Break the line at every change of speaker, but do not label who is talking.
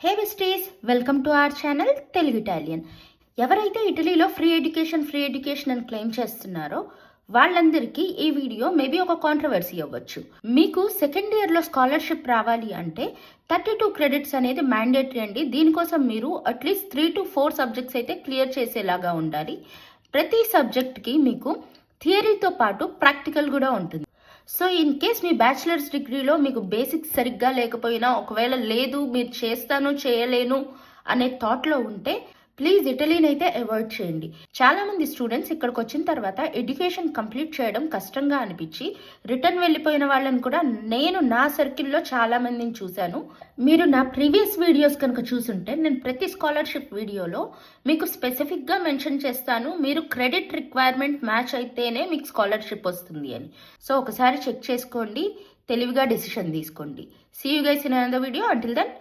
హే విస్టీస్, welcome to our channel Telugu Italian. ఎవరైతే ఇటలీలో ఫ్రీ ఎడ్యుకేషన్ అని క్లెయిమ్ చేస్తున్నారో వాళ్ళందరికీ ఈ వీడియో మేబీ ఒక కాంట్రవర్సీ అవ్వచ్చు. మీకు సెకండ్ ఇయర్లో స్కాలర్షిప్ రావాలి అంటే 32 క్రెడిట్స్ అనేది మ్యాండేటరీ అండి. దీనికోసం మీరు అట్లీస్ట్ 3 to 4 సబ్జెక్ట్స్ అయితే క్లియర్ చేసేలాగా ఉండాలి. ప్రతి సబ్జెక్ట్కి మీకు థియరీతో పాటు ప్రాక్టికల్ కూడా ఉంటుంది. So in case me bachelors డిగ్రీలో మీకు బేసిక్స్ సరిగ్గా లేకపోయినా, ఒకవేళ లేదు మీరు చేస్తాను చేయలేను అనే థాట్లో ఉంటే ప్లీజ్ ఇటలీని అయితే అవాయిడ్ చేయండి. చాలా మంది స్టూడెంట్స్ ఇక్కడికి వచ్చిన తర్వాత ఎడ్యుకేషన్ కంప్లీట్ చేయడం కష్టంగా అనిపించి రిటర్న్ వెళ్ళిపోయిన వాళ్ళని కూడా నేను నా సర్కిల్లో చాలా మందిని చూశాను. మీరు నా ప్రీవియస్ వీడియోస్ కనుక చూసుంటే నేను ప్రతి స్కాలర్షిప్ వీడియోలో మీకు స్పెసిఫిక్గా మెన్షన్ చేస్తాను, మీరు క్రెడిట్ రిక్వైర్మెంట్ మ్యాచ్ అయితేనే మీకు స్కాలర్షిప్ వస్తుంది అని. సో ఒకసారి చెక్ చేసుకోండి, తెలివిగా డెసిషన్ తీసుకోండి. See you guys in another video. Until then